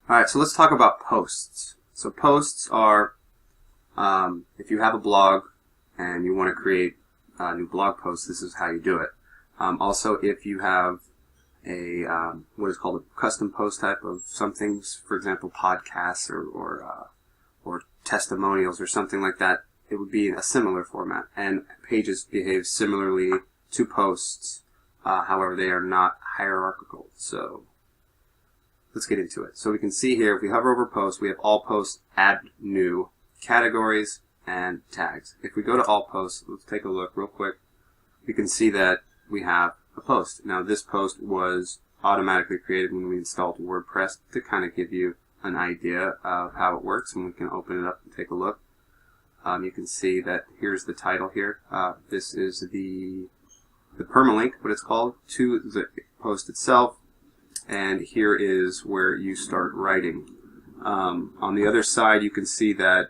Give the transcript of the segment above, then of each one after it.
Alright, so let's talk about posts. So posts are, if you have a blog and you want to create a new blog post, this is how you do it. Also, if you have a what is called a custom post type of something, for example, podcasts or testimonials or something like that, it would be in a similar format. And pages behave similarly to posts, however, they are not hierarchical. So let's get into it. So we can see here, if we hover over posts, we have all posts, add new, categories, and tags. If we go to all posts, let's take a look real quick. We can see that we have a post. Now this post was automatically created when we installed WordPress to kind of give you an idea of how it works, and we can open it up and take a look. You can see that here's the title here. This is the permalink, what it's called, to the post itself. And here is where you start writing. On the other side, you can see that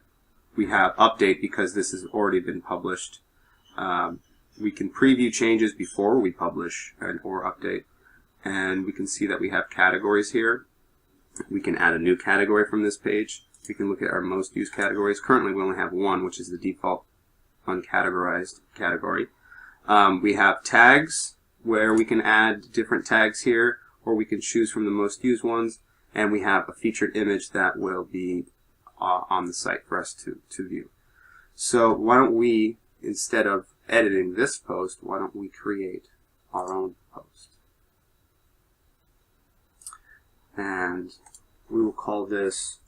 we have update because this has already been published. We can preview changes before we publish or update. And we can see that we have categories here. We can add a new category from this page. We can look at our most used categories. Currently, we only have one, which is the default uncategorized category. We have tags, where we can add different tags here, or we can choose from the most used ones, and we have a featured image that will be on the site for us to view. So why don't we, instead of editing this post, why don't we create our own post? And we will call this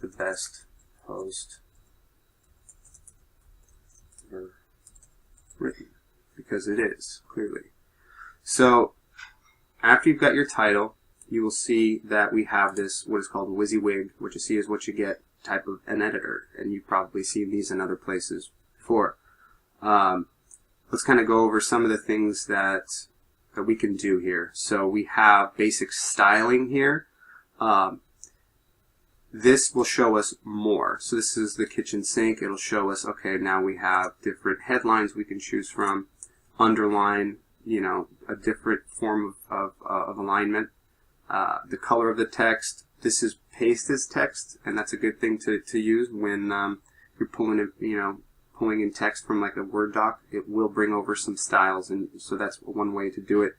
the best post ever written, because it is, clearly. So after you've got your title, you will see that we have this, what is called a WYSIWYG, which you see is what you get type of an editor, and you've probably seen these in other places before. Let's kind of go over some of the things that we can do here. So we have basic styling here. This will show us more. So this is the kitchen sink. It'll show us, okay, now we have different headlines we can choose from, underline, you know, a different form of alignment. The color of the text. This is paste as text, and that's a good thing to use when you're pulling in text from like a Word doc. It will bring over some styles, and so that's one way to do it,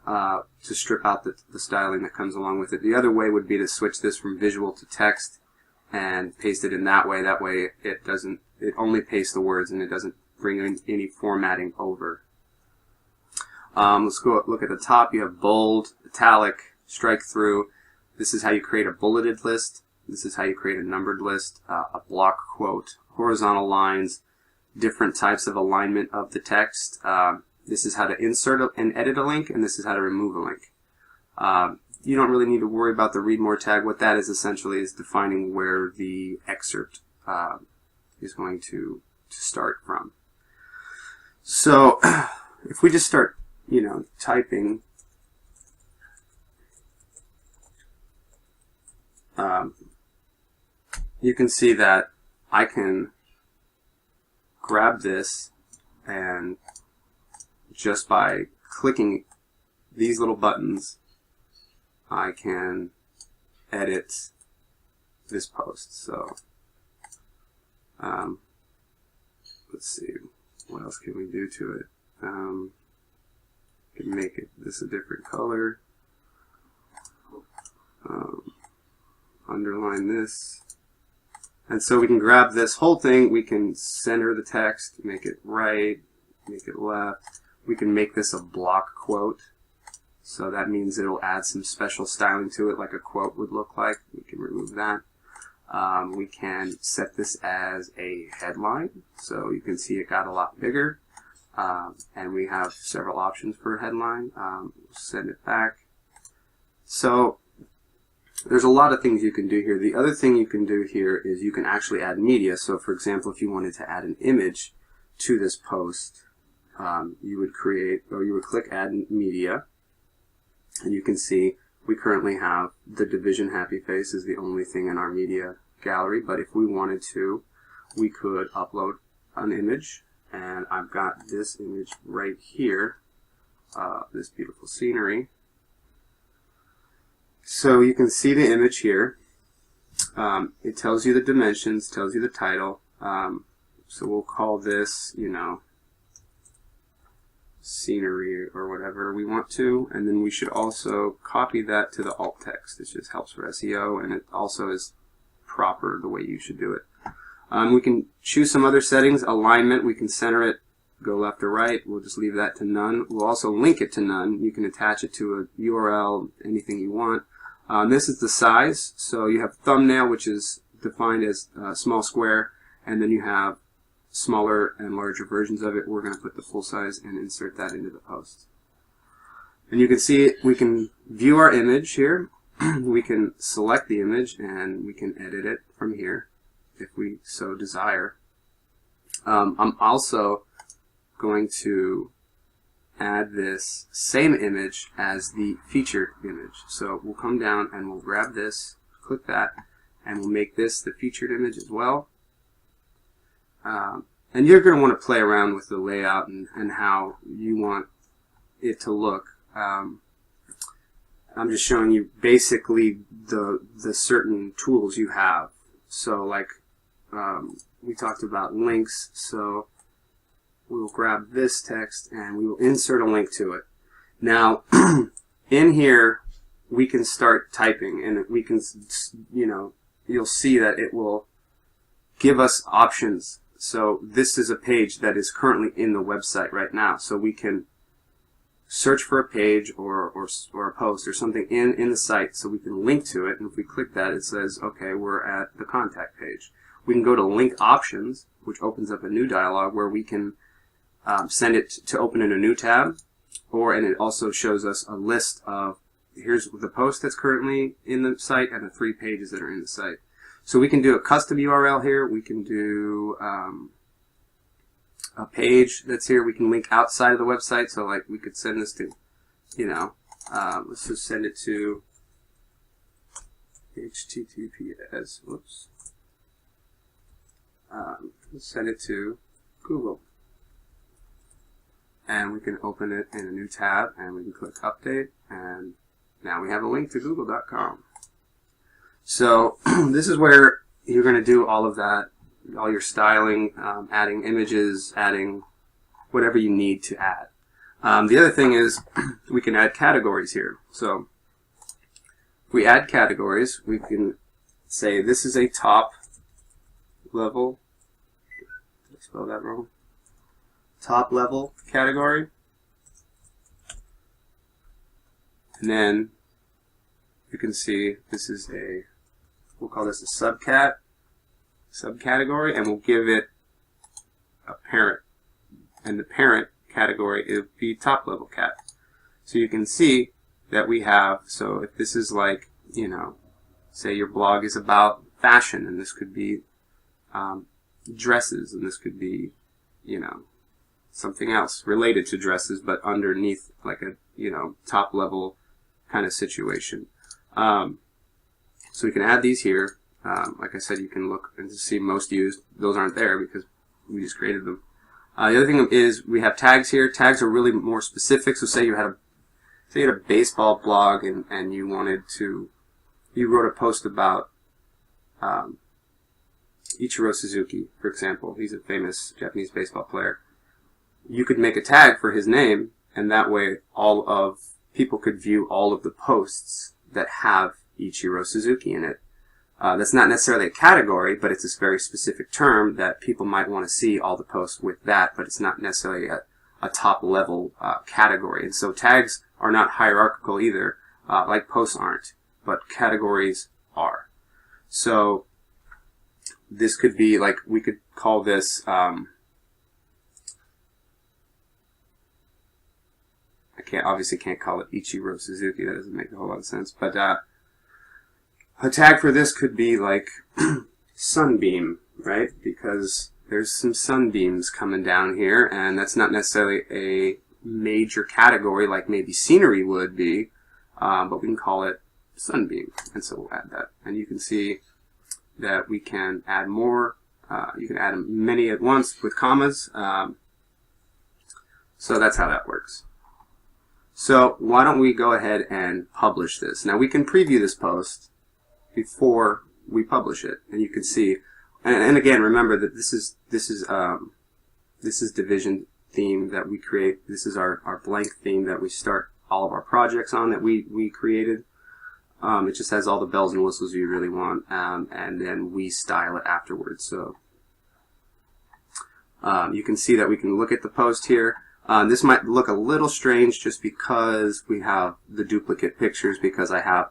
to strip out the styling that comes along with it. The other way would be to switch this from visual to text and paste it in that way. That way it only pastes the words and it doesn't bring in any formatting over. Let's go look at the top. You have bold, italic, strike through. This is how you create a bulleted list. This is how you create a numbered list, a block quote, horizontal lines, different types of alignment of the text. This is how to insert and edit a link, and this is how to remove a link. You don't really need to worry about the read more tag. What that is essentially is defining where the excerpt is going to start from. So if we just start, typing, you can see that I can grab this, and just by clicking these little buttons, I can edit this post. So let's see, what else can we do to it? Can make this a different color, underline this, and so we can grab this whole thing. We can center the text, make it right, make it left. We can make this a block quote, so that means it'll add some special styling to it like a quote would look like. We can remove that. We can set this as a headline, so you can see it got a lot bigger. And we have several options for a headline. Send it back. So there's a lot of things you can do here. The other thing you can do here is you can actually add media. So for example, if you wanted to add an image to this post, you would click add media, and you can see we currently have the Division happy face is the only thing in our media gallery, but if we wanted to, we could upload an image. And I've got this image right here, this beautiful scenery. So you can see the image here. It tells you the dimensions, tells you the title. So we'll call this, you know, scenery or whatever we want to, and then we should also copy that to the alt text. This just helps for SEO, and it also is proper the way you should do it. We can choose some other settings. Alignment, we can center it, go left or right. We'll just leave that to none. We'll also link it to none. You can attach it to a URL, anything you want. This is the size. So you have thumbnail, which is defined as a small square, and then you have smaller and larger versions of it. We're going to put the full size and insert that into the post. And you can see we can view our image here. We can select the image and we can edit it from here if we so desire. I'm also going to add this same image as the featured image. So we'll come down and we'll grab this, click that, and we'll make this the featured image as well. And you're going to want to play around with the layout and how you want it to look. I'm just showing you basically the certain tools you have. So like we talked about links, so we'll grab this text and we will insert a link to it. Now in here we can start typing, and we can, you know, you'll see that it will give us options. So this is a page that is currently in the website right now. So we can search for a page or a post or something in the site, so we can link to it. And if we click that, it says, okay, we're at the contact page. We can go to link options, which opens up a new dialog where we can send it to open in a new tab, and it also shows us a list of, here's the post that's currently in the site and the 3 pages that are in the site. So we can do a custom URL here. We can do a page that's here. We can link outside of the website. So like we could send this to, you know, let's just send it to HTTPS. Whoops. Let's send it to Google. And we can open it in a new tab, and we can click update, and now we have a link to google.com. So this is where you're going to do all of that, all your styling, adding images, adding whatever you need to add. The other thing is we can add categories here. So if we add categories, we can say this is a top level, did I spell that wrong? Top level category. And then you can see this is a, we'll call this a subcategory, and we'll give it a parent. And the parent category is the top level cat. So you can see that we have, so if this is like, you know, say your blog is about fashion, and this could be dresses, and this could be, you know, something else related to dresses, but underneath like a, you know, top level kind of situation. So we can add these here. Like I said, you can look and see most used. Those aren't there because we just created them. The other thing is we have tags here. Tags are really more specific. So say you had a baseball blog and you wrote a post about Ichiro Suzuki, for example. He's a famous Japanese baseball player. You could make a tag for his name, and that way all of people could view all of the posts that have Ichiro Suzuki in it. That's not necessarily a category, but it's this very specific term that people might want to see all the posts with that, but it's not necessarily a top level category. And so tags are not hierarchical either, like posts aren't, but categories are. So this could be like, we could call this obviously can't call it Ichiro Suzuki. That doesn't make a whole lot of sense. But a tag for this could be like sunbeam, right? Because there's some sunbeams coming down here, and that's not necessarily a major category like maybe scenery would be, but we can call it sunbeam, and so we'll add that. And you can see that we can add more. You can add many at once with commas. So that's how that works. So why don't we go ahead and publish this? Now we can preview this post before we publish it, and you can see. And again, remember that this is division theme that we create. This is our blank theme that we start all of our projects on that we created. It just has all the bells and whistles you really want, and then we style it afterwards. So you can see that we can look at the post here. This might look a little strange just because we have the duplicate pictures, because I have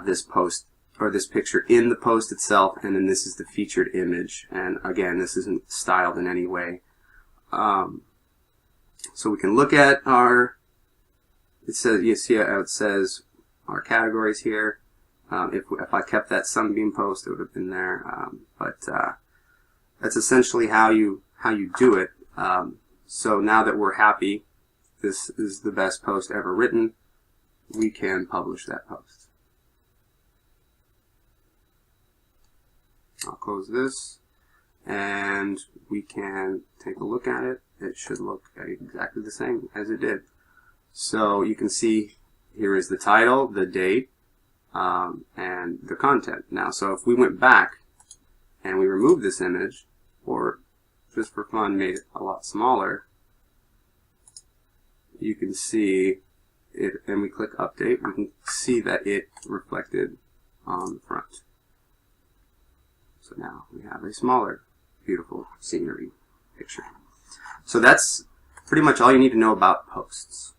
this post or this picture in the post itself, and then this is the featured image. And again, this isn't styled in any way. So we can look at our, it says, you see how it says our categories here. If I kept that Sunbeam post, it would have been there. But that's essentially how you do it. So now that we're happy, this is the best post ever written, we can publish that post. I'll close this, and we can take a look at it. It should look exactly the same as it did. So you can see here is the title, the date, and the content. Now, so if we went back and we removed this image, or just for fun made it a lot smaller, you can see it, and we click update, we can see that it reflected on the front. So now we have a smaller, beautiful scenery picture. So that's pretty much all you need to know about posts.